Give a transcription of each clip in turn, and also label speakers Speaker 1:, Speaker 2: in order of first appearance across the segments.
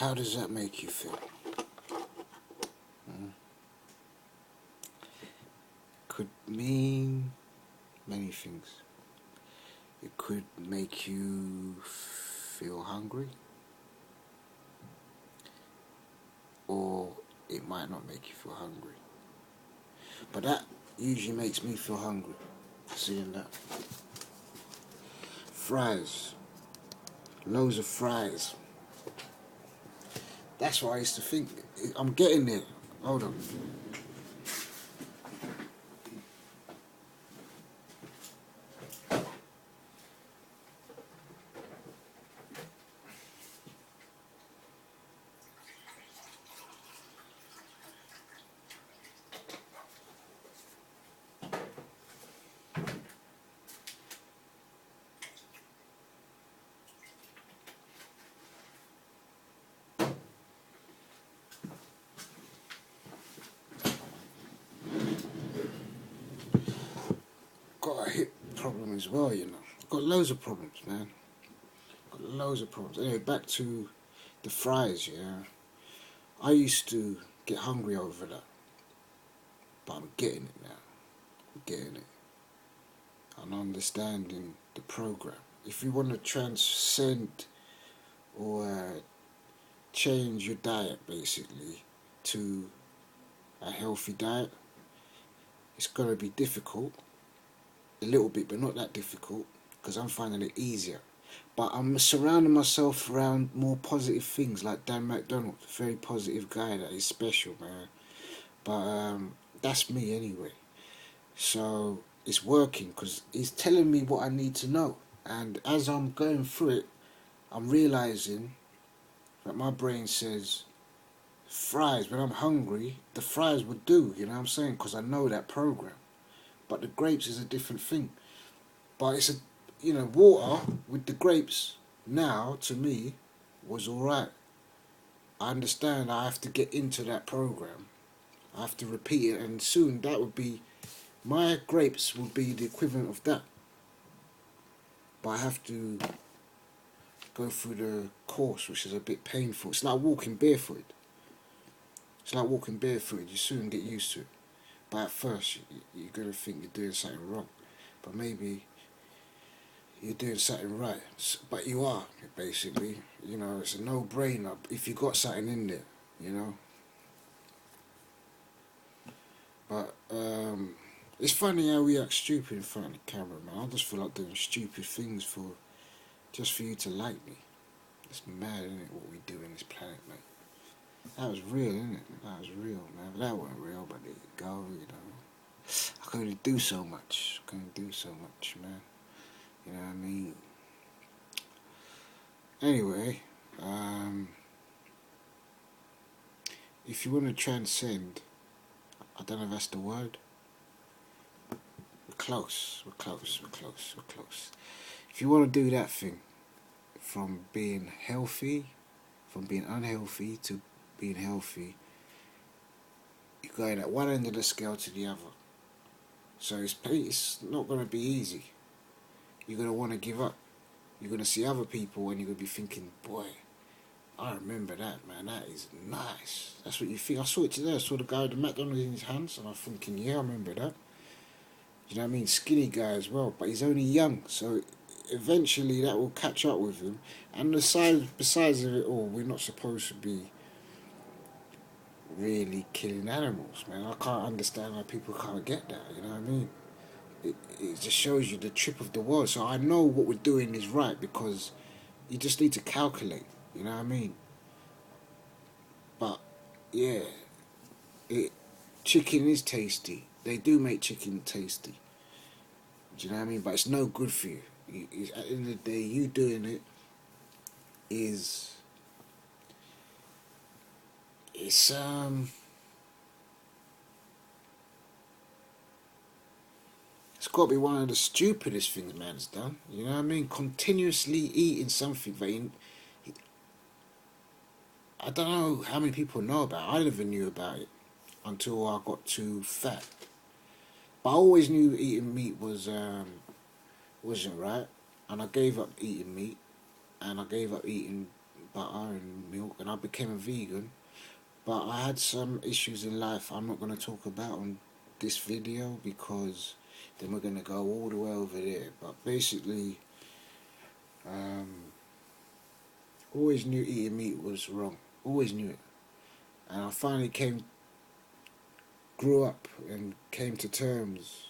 Speaker 1: How does that make you feel? Could mean many things. It could make you feel hungry, or it might not make you feel hungry. But that usually makes me feel hungry, seeing that. Fries. Loads of fries. That's what I used to think. I'm getting there. Hold on. Got a hip problem as well, you know. I've got loads of problems, man. Got loads of problems. Anyway, back to the fries, yeah. I used to get hungry over that, but I'm getting it now. I'm getting it. I'm understanding the program. If you want to transcend or change your diet, basically, to a healthy diet, it's going to be difficult. A little bit, but not that difficult, because I'm finding it easier. But I'm surrounding myself around more positive things, like Dan McDonald, very positive guy that is special, man. But that's me anyway. So it's working because he's telling me what I need to know. And as I'm going through it, I'm realizing that my brain says, fries, when I'm hungry, the fries would do, you know what I'm saying? Because I know that program. But the grapes is a different thing. But it's a, water with the grapes now, to me, was alright. I understand I have to get into that program. I have to repeat it, and soon that would be, my grapes would be the equivalent of that. But I have to go through the course, which is a bit painful. It's like walking barefooted. It's like walking barefooted. You soon get used to it. But at first, you're going to think you're doing something wrong. But maybe you're doing something right. But you are, basically. You know, it's a no-brainer if you got something in there, you know. But it's funny how we act stupid in front of the camera, man. I just feel like doing stupid things just for you to like me. It's mad, isn't it, what we do in this planet, mate. That was real, isn't it? That was real, man. But that wasn't real, but there you go, you know. I can only do so much. I can only do so much, man. You know what I mean? Anyway, if you want to transcend, I don't know if that's the word. We're close. We're close. We're close. We're close. If you want to do that thing, from being healthy, from being unhealthy to being healthy, you're going at one end of the scale to the other. So it's not going to be easy. You're going to want to give up. You're going to see other people and you're going to be thinking, boy, I remember that, man. That is nice. That's what you think. I saw it today. I saw the guy with the McDonald's in his hands and I'm thinking, yeah, I remember that. You know what I mean? Skinny guy as well, but he's only young. So eventually that will catch up with him. And besides of it all, we're not supposed to be really killing animals, man. I can't understand how people can't get that, you know what I mean? It just shows you the trip of the world. So I know what we're doing is right because you just need to calculate, you know what I mean? But yeah, it chicken is tasty. They do make chicken tasty. Do you know what I mean? But it's no good for you. At the end of the day, you doing it is it's it's got to be one of the stupidest things man's done. You know what I mean? Continuously eating something that I don't know how many people know about it. I never knew about it until I got too fat. But I always knew eating meat wasn't right, and I gave up eating meat, and I gave up eating butter and milk, and I became a vegan. But I had some issues in life I'm not going to talk about on this video, because then we're going to go all the way over there. But basically, um, always knew eating meat was wrong. Always knew it. And I finally grew up and came to terms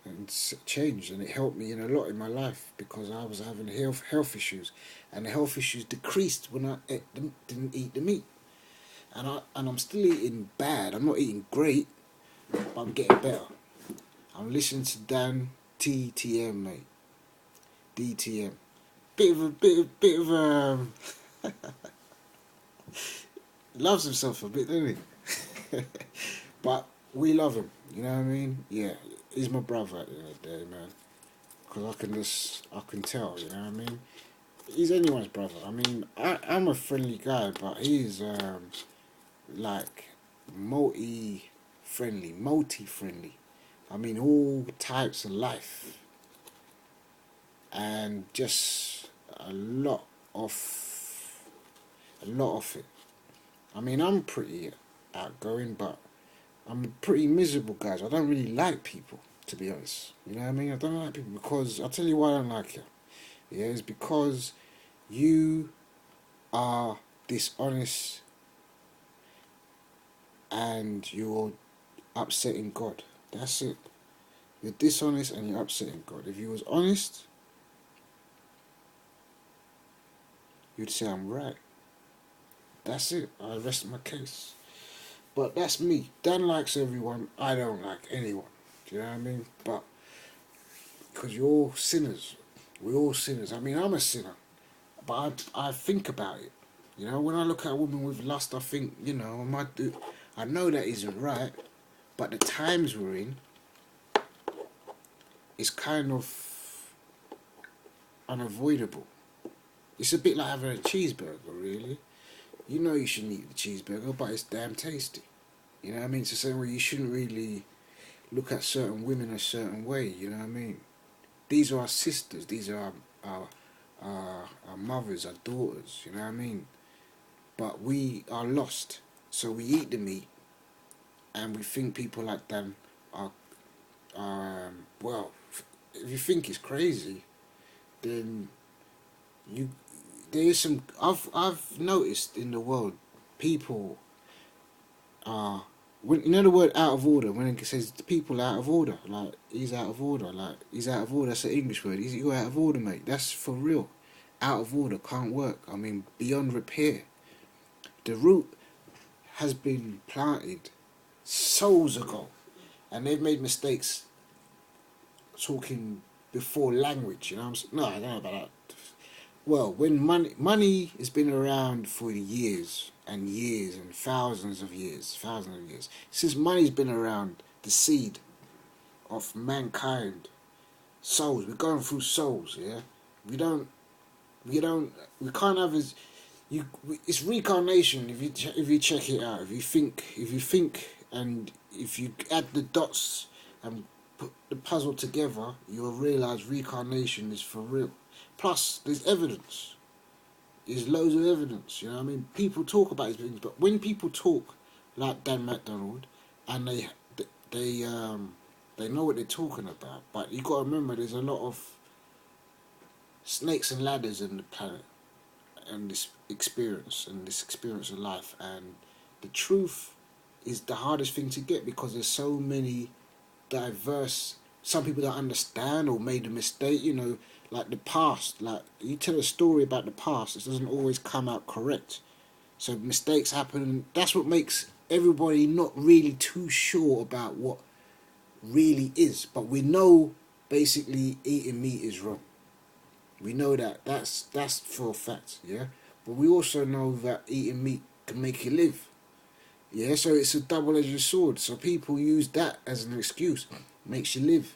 Speaker 1: and changed, and it helped me in a lot in my life, because I was having health issues, and the health issues decreased when I didn't eat the meat. And I'm still eating bad. I'm not eating great, but I'm getting better. I'm listening to Dan TTM, mate. DTM. Bit of loves himself a bit, doesn't he? But we love him. You know what I mean? Yeah, he's my brother at the end of the day, man. Because I can tell. You know what I mean? He's anyone's brother. I mean, I'm a friendly guy, but he's like multi-friendly. I mean, all types of life, and just a lot of it. I mean, I'm pretty outgoing, but I'm a pretty miserable guy. So I don't really like people, to be honest. You know what I mean? I don't like people because I'll tell you why I don't like you. Yeah, it's because you are dishonest and you're upsetting God. That's it. You're dishonest and you're upsetting God. If you was honest, you'd say I'm right. That's it. I rest my case. But that's me. Dan likes everyone. I don't like anyone. Do you know what I mean? But because you're all sinners. We're all sinners. I mean, I'm a sinner. But I think about it. You know, when I look at a woman with lust, I think, you know, I know that isn't right. But the times we're in, it's kind of unavoidable. It's a bit like having a cheeseburger, really. You know you shouldn't eat the cheeseburger, but it's damn tasty. You know what I mean? It's the same way you shouldn't really look at certain women a certain way, you know what I mean? These are our sisters, these are our mothers, our daughters, you know what I mean? But we are lost, so we eat the meat, and we think people like them are well, if you think it's crazy, then you there is some. I've noticed in the world, people are, when you know the word out of order, when it says people out of order, like he's out of order, that's an English word. You're out of order, mate. That's for real. Out of order can't work. I mean, beyond repair. The root has been planted souls ago, and they've made mistakes talking before language. You know what I'm saying? No, I don't know about that. Well, when money has been around for years and years and thousands of years, since money's been around, the seed of mankind, souls, we're going through souls, yeah. We can't have as it's reincarnation. If you check it out, if you think, and if you add the dots and put the puzzle together, you'll realize reincarnation is for real. Plus, there's evidence. There's loads of evidence. You know what I mean? People talk about these things, but when people talk like Dan McDonald, and they know what they're talking about, but you got to remember there's a lot of snakes and ladders in the planet, and this experience of life, and the truth is the hardest thing to get, because there's so many diverse. Some people don't understand or made a mistake, you know, like the past. Like, you tell a story about the past, it doesn't always come out correct. So mistakes happen. That's what makes everybody not really too sure about what really is. But we know basically eating meat is wrong. We know that. That's for a fact, yeah? But we also know that eating meat can make you live. Yeah, so it's a double-edged sword. So people use that as an excuse. Makes you live.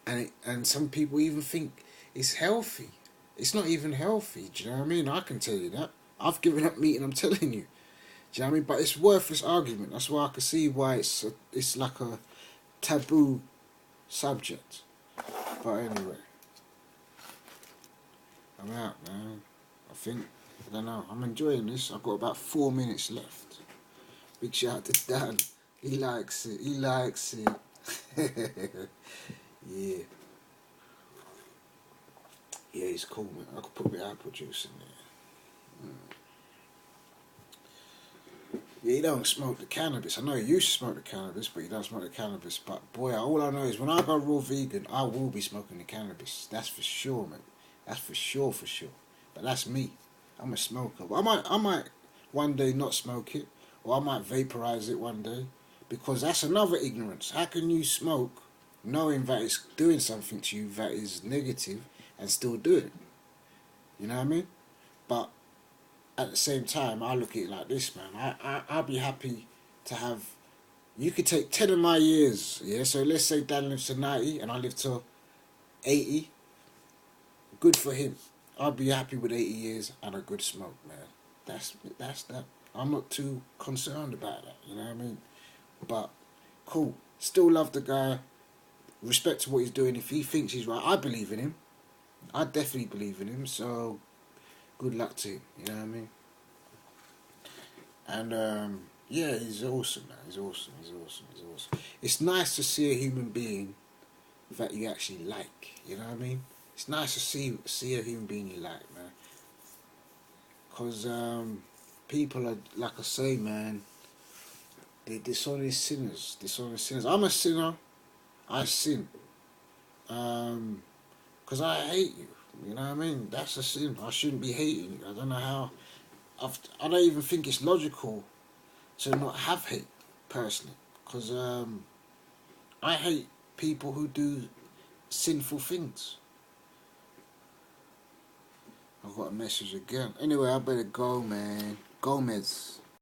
Speaker 1: And some people even think it's healthy. It's not even healthy, do you know what I mean? I can tell you that. I've given up meat and I'm telling you. Do you know what I mean? But it's worthless argument. That's why I can see why it's like a taboo subject. But anyway, I'm out, man. I think don't know. I'm enjoying this. I've got about 4 minutes left. Big shout out to Dan. He likes it. He likes it. Yeah. Yeah, he's cool, man. I could put my apple juice in there. Yeah, he don't smoke the cannabis. I know he used to smoke the cannabis, but he don't smoke the cannabis. But boy, all I know is when I go raw vegan, I will be smoking the cannabis. That's for sure, man. That's for sure, for sure. But that's me. I'm a smoker. But I might one day not smoke it, or I might vaporize it one day, because that's another ignorance. How can you smoke knowing that it's doing something to you that is negative and still do it? You know what I mean? But at the same time, I look at it like this, man. I'll be happy to have. You could take 10 of my years, yeah? So let's say Dan lives to 90 and I live to 80. Good for him. I'll be happy with 80 years and a good smoke, man. That's that. I'm not too concerned about that, you know what I mean? But, cool. Still love the guy. Respect to what he's doing. If he thinks he's right, I believe in him. I definitely believe in him, so good luck to him, you know what I mean? And yeah, he's awesome, man. He's awesome. It's nice to see a human being that you actually like, you know what I mean? It's nice to see a human being you like, man. Because people are, like I say, man, they're dishonest sinners. I'm a sinner. I sin. Because I hate you. You know what I mean? That's a sin. I shouldn't be hating you. I don't know how. I don't even think it's logical to not have hate, personally. Because I hate people who do sinful things. I've got a message again. Anyway, I better go, man. Gomez.